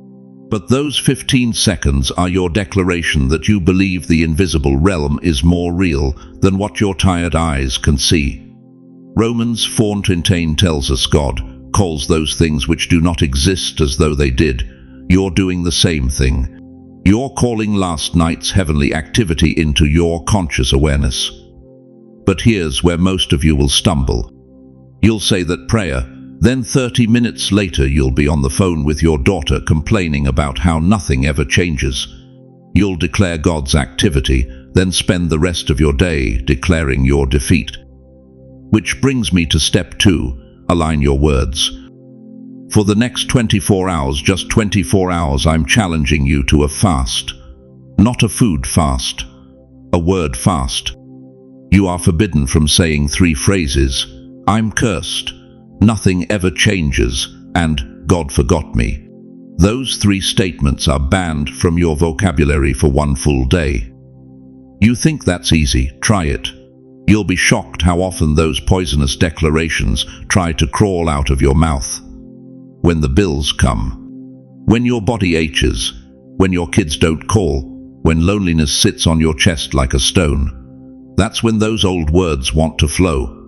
Speaker 1: But those 15 seconds are your declaration that you believe the invisible realm is more real than what your tired eyes can see. Romans 4:10 tells us God calls those things which do not exist as though they did. You're doing the same thing. You're calling last night's heavenly activity into your conscious awareness. But here's where most of you will stumble. You'll say that prayer, then 30 minutes later you'll be on the phone with your daughter complaining about how nothing ever changes. You'll declare God's activity, then spend the rest of your day declaring your defeat. Which brings me to step 2, align your words. For the next 24 hours, just 24 hours, I'm challenging you to a fast. Not a food fast, a word fast. You are forbidden from saying 3 phrases: I'm cursed, nothing ever changes, and God forgot me. Those 3 statements are banned from your vocabulary for 1 full day. You think that's easy? Try it. You'll be shocked how often those poisonous declarations try to crawl out of your mouth. When the bills come, when your body aches, when your kids don't call, when loneliness sits on your chest like a stone, that's when those old words want to flow.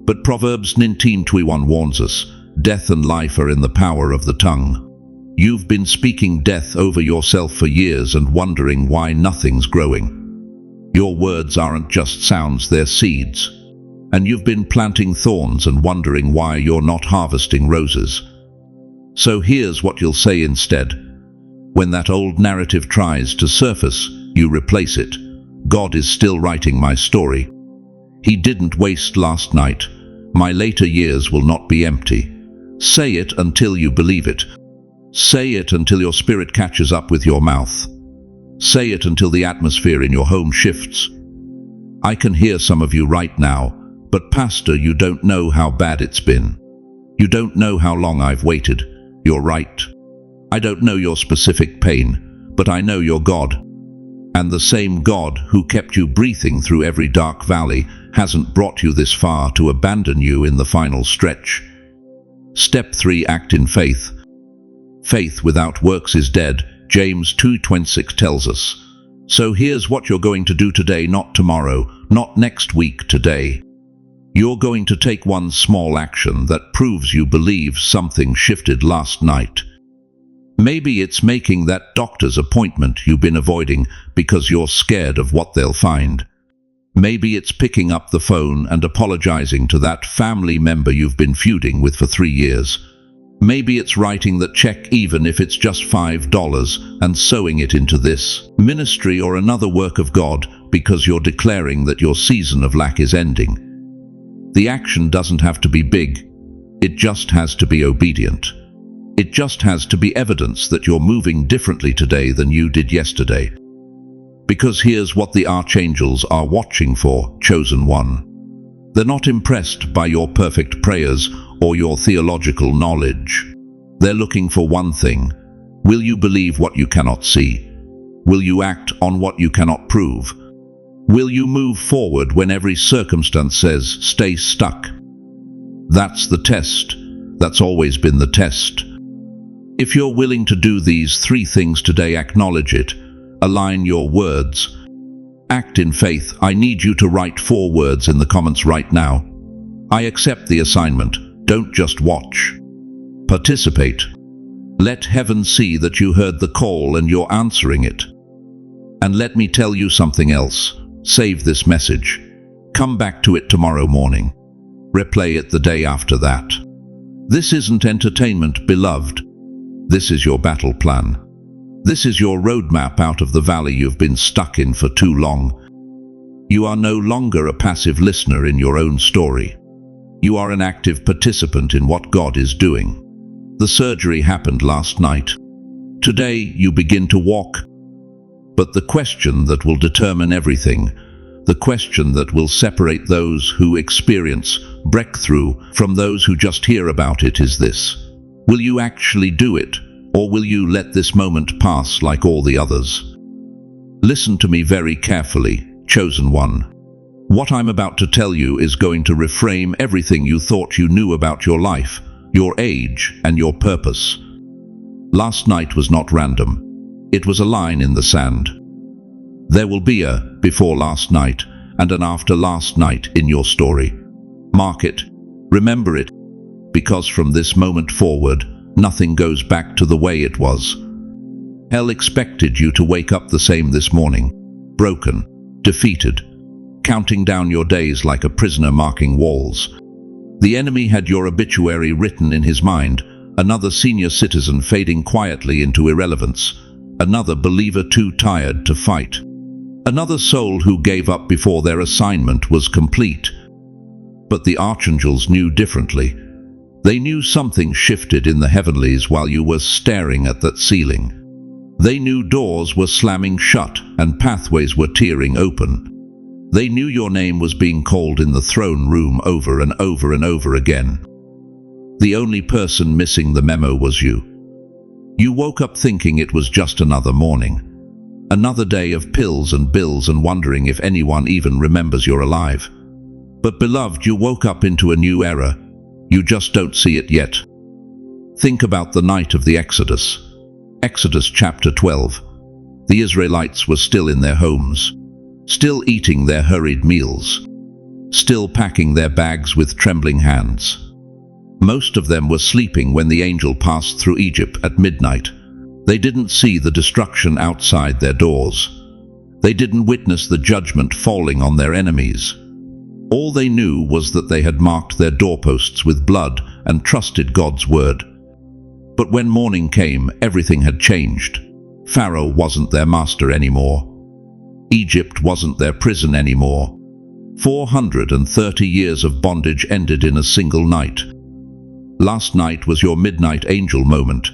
Speaker 1: But Proverbs 19:21 warns us, death and life are in the power of the tongue. You've been speaking death over yourself for years and wondering why nothing's growing. Your words aren't just sounds, they're seeds. And you've been planting thorns and wondering why you're not harvesting roses. So here's what you'll say instead. When that old narrative tries to surface, you replace it. God is still writing my story. He didn't waste last night. My later years will not be empty. Say it until you believe it. Say it until your spirit catches up with your mouth. Say it until the atmosphere in your home shifts. I can hear some of you right now, but Pastor, you don't know how bad it's been. You don't know how long I've waited. You're right. I don't know your specific pain, but I know your God. And the same God who kept you breathing through every dark valley hasn't brought you this far to abandon you in the final stretch. Step 3, act in faith. Faith without works is dead, James 2:26 tells us. So here's what you're going to do today, not tomorrow, not next week, today. You're going to take one small action that proves you believe something shifted last night. Maybe it's making that doctor's appointment you've been avoiding because you're scared of what they'll find. Maybe it's picking up the phone and apologizing to that family member you've been feuding with for 3 years. Maybe it's writing that check, even if it's just $5, and sowing it into this ministry or another work of God because you're declaring that your season of lack is ending. The action doesn't have to be big. It just has to be obedient. It just has to be evidence that you're moving differently today than you did yesterday. Because here's what the Archangels are watching for, chosen one. They're not impressed by your perfect prayers or your theological knowledge. They're looking for one thing. Will you believe what you cannot see? Will you act on what you cannot prove? Will you move forward when every circumstance says, stay stuck? That's the test. That's always been the test. If you're willing to do these 3 things today, acknowledge it. Align your words. Act in faith. I need you to write 4 words in the comments right now. I accept the assignment. Don't just watch. Participate. Let heaven see that you heard the call and you're answering it. And let me tell you something else. Save this message. Come back to it tomorrow morning. Replay it the day after that. This isn't entertainment, beloved. This is your battle plan. This is your roadmap out of the valley you've been stuck in for too long. You are no longer a passive listener in your own story. You are an active participant in what God is doing. The surgery happened last night. Today you begin to walk. But the question that will determine everything, the question that will separate those who experience breakthrough from those who just hear about it is this. Will you actually do it, or will you let this moment pass like all the others? Listen to me very carefully, chosen one. What I'm about to tell you is going to reframe everything you thought you knew about your life, your age, and your purpose. Last night was not random. It was a line in the sand. There will be a before last night and an after last night in your story. Mark it. Remember it. Because from this moment forward, nothing goes back to the way it was. Hell expected you to wake up the same this morning, broken, defeated, counting down your days like a prisoner marking walls. The enemy had your obituary written in his mind, another senior citizen fading quietly into irrelevance. Another believer too tired to fight. Another soul who gave up before their assignment was complete. But the Archangels knew differently. They knew something shifted in the heavenlies while you were staring at that ceiling. They knew doors were slamming shut and pathways were tearing open. They knew your name was being called in the throne room over and over and over again. The only person missing the memo was you. You woke up thinking it was just another morning. Another day of pills and bills and wondering if anyone even remembers you're alive. But beloved, you woke up into a new era. You just don't see it yet. Think about the night of the Exodus. Exodus chapter 12. The Israelites were still in their homes, still eating their hurried meals, still packing their bags with trembling hands. Most of them were sleeping when the angel passed through Egypt at midnight. They didn't see the destruction outside their doors. They didn't witness the judgment falling on their enemies. All they knew was that they had marked their doorposts with blood and trusted God's word. But when morning came, everything had changed. Pharaoh wasn't their master anymore. Egypt wasn't their prison anymore. 430 years of bondage ended in a single night. Last night was your midnight angel moment.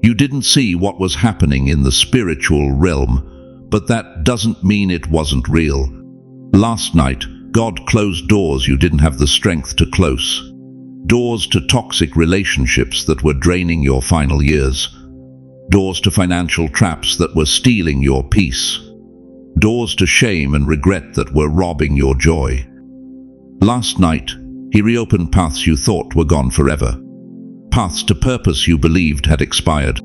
Speaker 1: You didn't see what was happening in the spiritual realm, but that doesn't mean it wasn't real. Last night, God closed doors you didn't have the strength to close. Doors to toxic relationships that were draining your final years. Doors to financial traps that were stealing your peace. Doors to shame and regret that were robbing your joy. Last night, He reopened paths you thought were gone forever. Paths to purpose you believed had expired.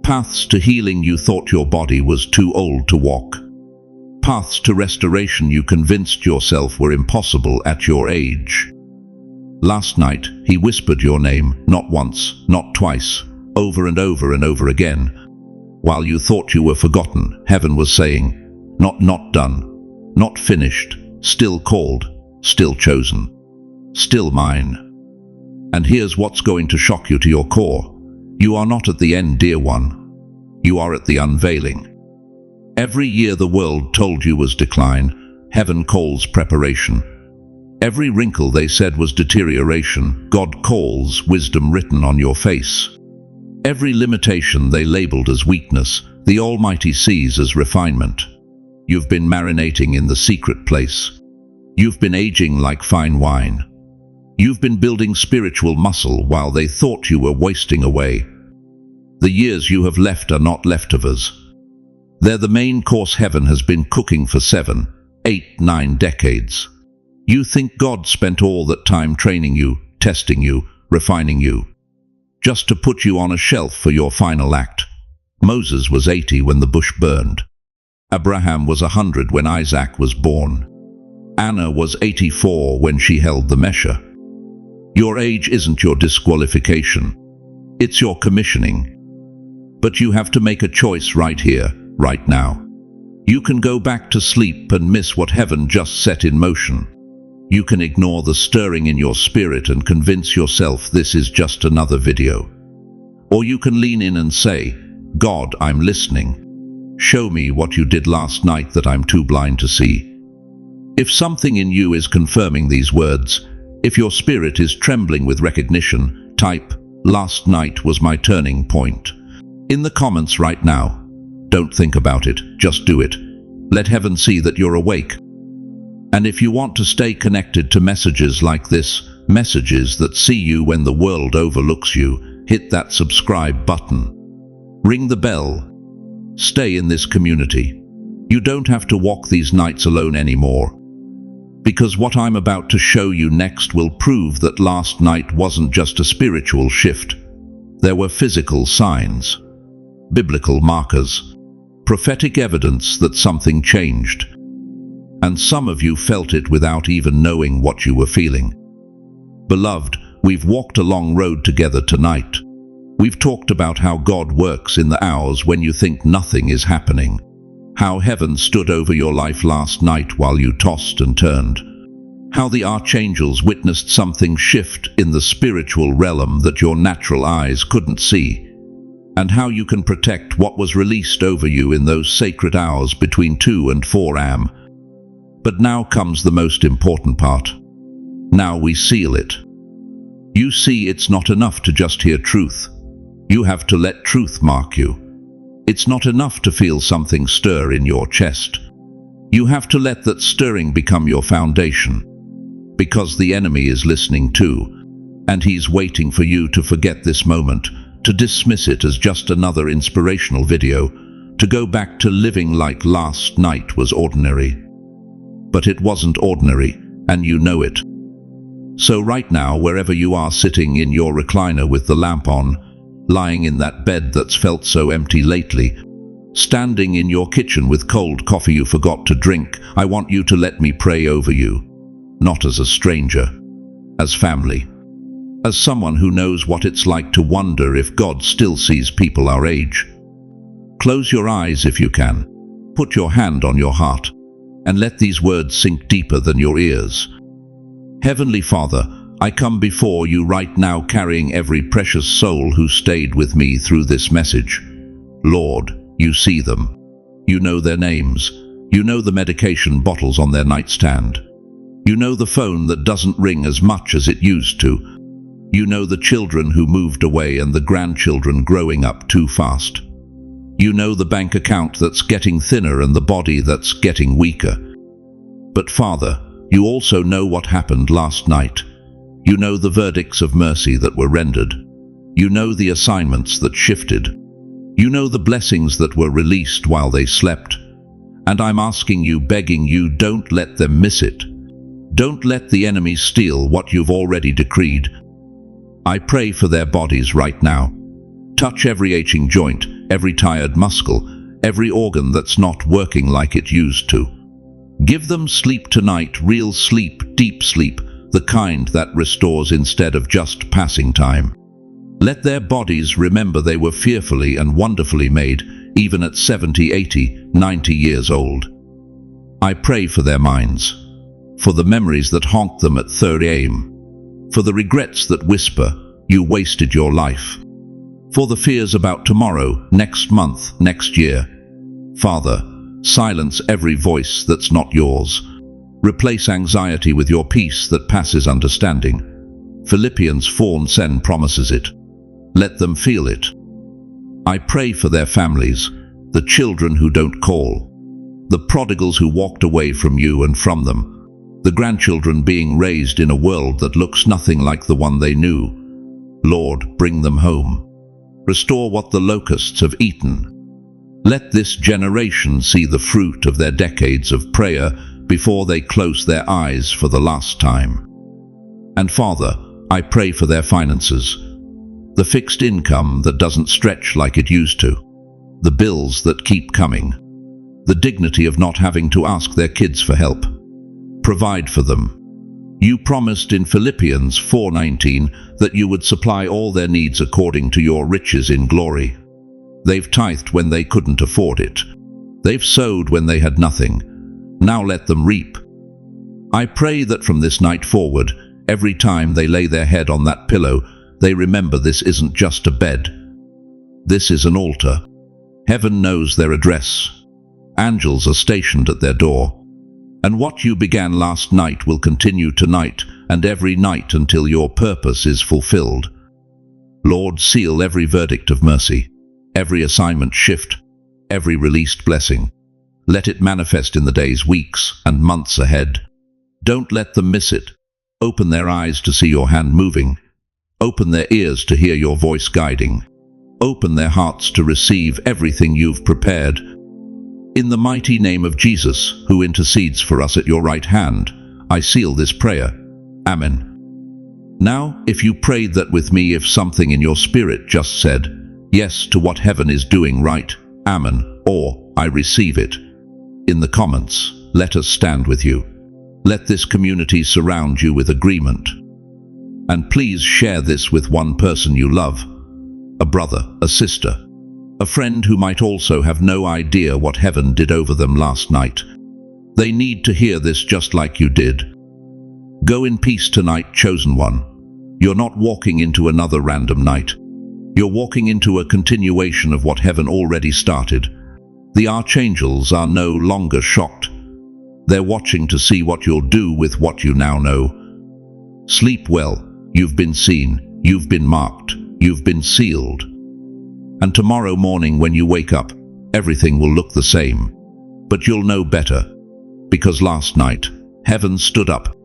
Speaker 1: Paths to healing you thought your body was too old to walk. Paths to restoration you convinced yourself were impossible at your age. Last night, He whispered your name, not once, not twice, over and over and over again. While you thought you were forgotten, heaven was saying, not done, not finished, still called, still chosen, still mine. And here's what's going to shock you to your core. You are not at the end, dear one. You are at the unveiling. Every year the world told you was decline, heaven calls preparation. Every wrinkle they said was deterioration, God calls wisdom written on your face. Every limitation they labeled as weakness, the Almighty sees as refinement. You've been marinating in the secret place. You've been aging like fine wine. You've been building spiritual muscle while they thought you were wasting away. The years you have left are not leftovers. They're the main course heaven has been cooking for 7, 8, 9 decades. You think God spent all that time training you, testing you, refining you, just to put you on a shelf for your final act. Moses was 80 when the bush burned. Abraham was 100 when Isaac was born. Anna was 84 when she held the measure. Your age isn't your disqualification. It's your commissioning. But you have to make a choice right here, right now. You can go back to sleep and miss what heaven just set in motion. You can ignore the stirring in your spirit and convince yourself this is just another video. Or you can lean in and say, God, I'm listening. Show me what you did last night that I'm too blind to see. If something in you is confirming these words, if your spirit is trembling with recognition, type, last night was my turning point, in the comments right now. Don't think about it, just do it. Let heaven see that you're awake. And if you want to stay connected to messages like this, messages that see you when the world overlooks you, hit that subscribe button. Ring the bell. Stay in this community. You don't have to walk these nights alone anymore. Because what I'm about to show you next will prove that last night wasn't just a spiritual shift. There were physical signs, biblical markers, prophetic evidence that something changed. And some of you felt it without even knowing what you were feeling. Beloved, we've walked a long road together tonight. We've talked about how God works in the hours when you think nothing is happening. How heaven stood over your life last night while you tossed and turned. How the Archangels witnessed something shift in the spiritual realm that your natural eyes couldn't see. and how you can protect what was released over you in those sacred hours between 2 and 4 am. But now comes the most important part. Now we seal it. You see, it's not enough to just hear truth. You have to let truth mark you. It's not enough to feel something stir in your chest. You have to let that stirring become your foundation. Because the enemy is listening too, and he's waiting for you to forget this moment, to dismiss it as just another inspirational video, to go back to living like last night was ordinary. But it wasn't ordinary, and you know it. So right now, wherever you are, sitting in your recliner with the lamp on, lying in that bed that's felt so empty lately, standing in your kitchen with cold coffee you forgot to drink, I want you to let me pray over you. Not as a stranger, as family. As someone who knows what it's like to wonder if God still sees people our age. Close your eyes if you can. Put your hand on your heart, and let these words sink deeper than your ears. Heavenly Father, I come before you right now carrying every precious soul who stayed with me through this message. Lord, you see them. You know their names. You know the medication bottles on their nightstand. You know the phone that doesn't ring as much as it used to. You know the children who moved away and the grandchildren growing up too fast. You know the bank account that's getting thinner and the body that's getting weaker. But Father, you also know what happened last night. You know the verdicts of mercy that were rendered. You know the assignments that shifted. You know the blessings that were released while they slept. And I'm asking you, begging you, don't let them miss it. Don't let the enemy steal what you've already decreed. I pray for their bodies right now. Touch every aching joint, every tired muscle, every organ that's not working like it used to. Give them sleep tonight, real sleep, deep sleep, the kind that restores instead of just passing time. Let their bodies remember they were fearfully and wonderfully made, even at 70, 80, 90 years old. I pray for their minds, for the memories that haunt them at 3 a.m., for the regrets that whisper, you wasted your life, for the fears about tomorrow, next month, next year. Father, silence every voice that's not yours. Replace anxiety with your peace that passes understanding. Philippians 4:10 promises it. Let them feel it. I pray for their families, the children who don't call, the prodigals who walked away from you and from them, the grandchildren being raised in a world that looks nothing like the one they knew. Lord, bring them home. Restore what the locusts have eaten. Let this generation see the fruit of their decades of prayer before they close their eyes for the last time. And Father, I pray for their finances, the fixed income that doesn't stretch like it used to, the bills that keep coming, the dignity of not having to ask their kids for help. Provide for them. You promised in Philippians 4:19 that you would supply all their needs according to your riches in glory. They've tithed when they couldn't afford it. They've sowed when they had nothing. Now let them reap. I pray that from this night forward, every time they lay their head on that pillow, they remember this isn't just a bed. This is an altar. Heaven knows their address. Angels are stationed at their door. And what you began last night will continue tonight and every night until your purpose is fulfilled. Lord, seal every verdict of mercy, every assignment shift, every released blessing. Let it manifest in the days, weeks, and months ahead. Don't let them miss it. Open their eyes to see your hand moving. Open their ears to hear your voice guiding. Open their hearts to receive everything you've prepared. In the mighty name of Jesus, who intercedes for us at your right hand, I seal this prayer. Amen. Now, if you prayed that with me, if something in your spirit just said, yes to what heaven is doing right, amen, or I receive it, in the comments, let us stand with you. Let this community surround you with agreement. And please share this with one person you love, a brother, a sister, a friend who might also have no idea what heaven did over them last night. They need to hear this just like you did. Go in peace tonight, chosen one. You're not walking into another random night. You're walking into a continuation of what heaven already started. The Archangels are no longer shocked. They're watching to see what you'll do with what you now know. Sleep well. You've been seen. You've been marked. You've been sealed. And tomorrow morning when you wake up, everything will look the same. But you'll know better. Because last night, heaven stood up.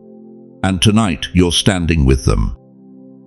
Speaker 1: And tonight you're standing with them.